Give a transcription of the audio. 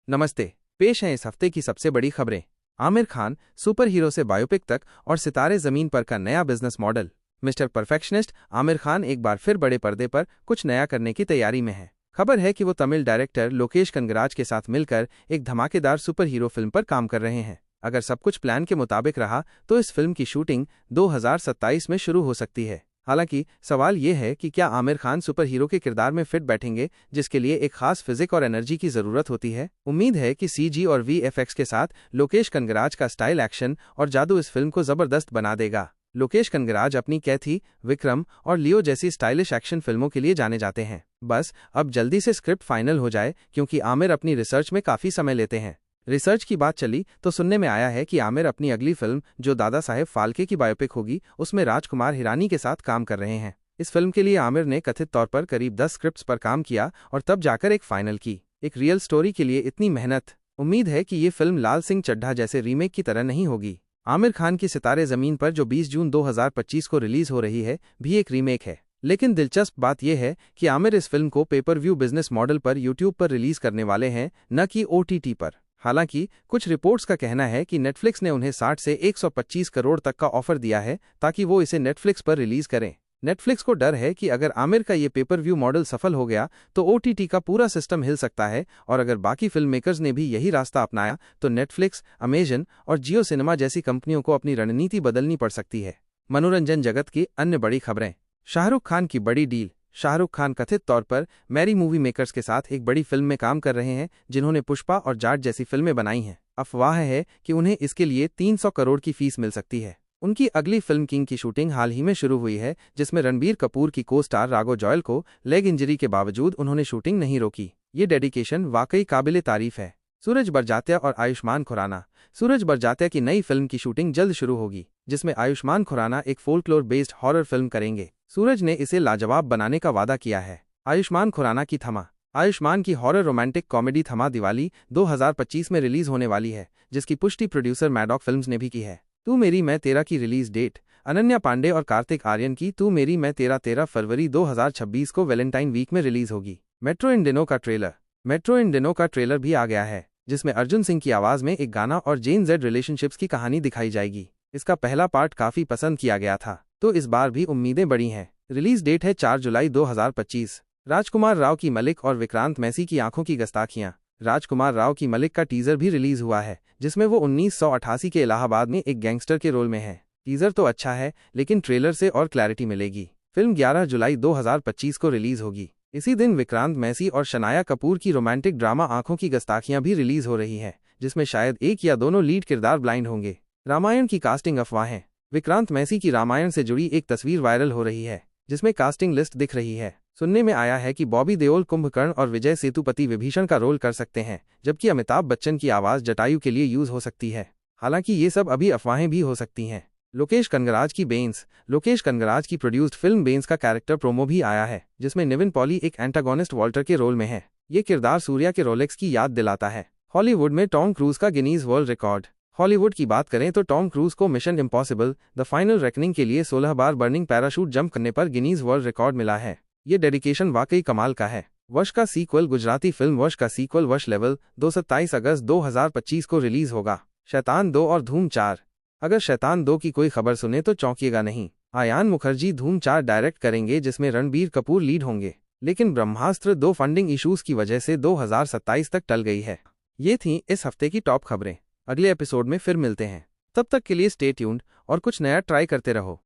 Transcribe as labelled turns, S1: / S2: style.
S1: नमस्ते। पेश हैं इस हफ्ते की सबसे बड़ी खबरें। आमिर खान सुपर हीरो से बायोपिक तक और सितारे जमीन पर का नया business model. Mister perfectionist Aamir Khan एक बार फिर बड़े पर्दे पर कुछ नया करने की तैयारी में है। खबर है कि वो तमिल डायरेक्टर लोकेश कनगराज के साथ मिलकर एक धमाकेदार सुपर हीरो फिल्म पर काम कर रहे हैं। अगर सब कुछ प्लान के मुताबिक रहा तो इस फिल्म की शूटिंग 2027 में शुरू हो सकती है। हालांकि सवाल ये है कि क्या आमिर खान सुपर हीरो के किरदार में फिट बैठेंगे, जिसके लिए एक खास फिजिक और एनर्जी की जरूरत होती है। उम्मीद है कि सीजी और वीएफएक्स के साथ लोकेश कनगराज का स्टाइल, एक्शन और जादू इस फिल्म को जबरदस्त बना देगा। लोकेश कनगराज अपनी कैथी, विक्रम और लियो जैसी स्टाइलिश एक्शन फिल्मों के लिए जाने जाते हैं। बस अब जल्दी से स्क्रिप्ट फाइनल हो जाए, क्योंकि आमिर अपनी रिसर्च में काफी समय लेते हैं। रिसर्च की बात चली तो सुनने में आया है कि आमिर अपनी अगली फिल्म, जो दादा साहेब फाल्के की बायोपिक होगी, उसमें राजकुमार हिरानी के साथ काम कर रहे हैं। इस फिल्म के लिए आमिर ने कथित तौर पर करीब 10 स्क्रिप्ट्स पर काम किया और तब जाकर एक फाइनल की। एक रियल स्टोरी के लिए इतनी मेहनत। उम्मीद है कि ये फिल्म लाल सिंह चड्ढा जैसे रीमेक की तरह नहीं होगी। आमिर खान की सितारे जमीन पर, जो 20 जून 2025 को रिलीज हो रही है, भी एक रीमेक है। लेकिन दिलचस्प बात यह है कि आमिर इस फिल्म को पेपर व्यू बिजनेस मॉडल पर यूट्यूब पर रिलीज करने वाले हैं, न कि ओटीटी पर। हालांकि कुछ रिपोर्ट्स का कहना है कि नेटफ्लिक्स ने उन्हें 60 से 125 करोड़ तक का ऑफर दिया है ताकि वो इसे नेटफ्लिक्स पर रिलीज करें। नेटफ्लिक्स को डर है कि अगर आमिर का ये पेपर व्यू मॉडल सफल हो गया तो ओटीटी का पूरा सिस्टम हिल सकता है, और अगर बाकी फिल्म मेकर्स ने भी यही रास्ता अपनाया तो नेटफ्लिक्स, अमेजन और जियो सिनेमा जैसी कंपनियों को अपनी रणनीति बदलनी पड़ सकती है। मनोरंजन जगत की अन्य बड़ी खबरें। शाहरुख खान की बड़ी डील। शाहरुख खान कथित तौर पर मैरी मूवी मेकर्स के साथ एक बड़ी फिल्म में काम कर रहे हैं, जिन्होंने पुष्पा और जाट जैसी फिल्में बनाई हैं। अफवाह है कि उन्हें इसके लिए 300 करोड़ की फीस मिल सकती है। उनकी अगली फिल्म किंग की शूटिंग हाल ही में शुरू हुई है, जिसमें रणबीर कपूर की को स्टार राघव जॉयल को लेग इंजरी के बावजूद उन्होंने शूटिंग नहीं रोकी। ये डेडिकेशन वाकई काबिले तारीफ है। सूरज बड़जात्या और आयुष्मान खुराना। सूरज बड़जात्या की नई फिल्म की शूटिंग जल्द शुरू होगी, जिसमें आयुष्मान खुराना एक फोल्कलोर बेस्ड हॉरर फिल्म करेंगे। सूरज ने इसे लाजवाब बनाने का वादा किया है। आयुष्मान खुराना की थमा। आयुष्मान की हॉरर रोमांटिक कॉमेडी थमा दिवाली 2025 में रिलीज होने वाली है, जिसकी पुष्टि प्रोड्यूसर मैडॉक फिल्म्स ने भी की है। तू मेरी मैं तेरा की रिलीज डेट। अनन्या पांडे और कार्तिक आर्यन की तू मेरी मैं तेरा 13 फरवरी 2026 को वैलेंटाइन वीक में रिलीज होगी। मेट्रो इन दिनों का ट्रेलर। मेट्रो इन दिनों का ट्रेलर भी आ गया है, जिसमें अर्जुन सिंह की आवाज में एक गाना और जेन जेड रिलेशनशिप्स की कहानी दिखाई जाएगी। इसका पहला पार्ट काफी पसंद किया गया था, तो इस बार भी उम्मीदें बड़ी हैं। रिलीज डेट है 4 जुलाई 2025। राजकुमार राव की मलिक और विक्रांत मैसी की आंखों की गस्ताखियां। राजकुमार राव की मलिक का टीजर भी रिलीज हुआ है, जिसमें वो 1988 के इलाहाबाद में एक गैंगस्टर के रोल में है। टीजर तो अच्छा है, लेकिन ट्रेलर से और क्लैरिटी मिलेगी। फिल्म 11 जुलाई 2025 को रिलीज होगी। इसी दिन विक्रांत मैसी और शनाया कपूर की रोमांटिक ड्रामा आंखों की गस्ताखियां भी रिलीज हो रही है, जिसमें शायद एक या दोनों लीड किरदार ब्लाइंड होंगे। रामायण की कास्टिंग अफवाहें। विक्रांत मैसी की रामायण से जुड़ी एक तस्वीर वायरल हो रही है, जिसमें कास्टिंग लिस्ट दिख रही है। सुनने में आया है कि बॉबी देओल कुंभकर्ण और विजय सेतुपति विभीषण का रोल कर सकते हैं, जबकि अमिताभ बच्चन की आवाज जटायु के लिए यूज हो सकती है। हालांकि ये सब अभी अफवाहें भी हो सकती हैं। लोकेश कनगराज की बेंस। लोकेश कनगराज की प्रोड्यूस्ड फिल्म बेंस का कैरेक्टर प्रोमो भी आया है, जिसमें निविन पॉली एक एंटागोनिस्ट वॉल्टर के रोल में है। ये किरदार सूर्या के रोलेक्स की याद दिलाता है। हॉलीवुड में टॉम क्रूज का गिनीज वर्ल्ड रिकॉर्ड। हॉलीवुड की बात करें तो टॉम क्रूज को mission impossible the final reckoning के लिए 16 बार बर्निंग पैराशूट जंप करने पर गिनीज वर्ल्ड रिकॉर्ड मिला है। ये डेडिकेशन वाकई कमाल का है। वश का सीक्वल। गुजराती फिल्म वश का सीक्वल वश लेवल 27 अगस्त 2025 को रिलीज होगा। शैतान 2 और धूम 4। अगर शैतान 2 की कोई खबर सुने तो चौंकिएगा नहीं। आयान मुखर्जी धूम 4 डायरेक्ट करेंगे, जिसमें रणबीर कपूर लीड होंगे। लेकिन ब्रह्मास्त्र 2 फंडिंग इश्यूज की वजह से 2027 तक टल गई है। ये थी इस हफ्ते की टॉप खबरें। अगले एपिसोड में फिर मिलते हैं। तब तक के लिए स्टे ट्यून्ड और कुछ नया ट्राई करते रहो।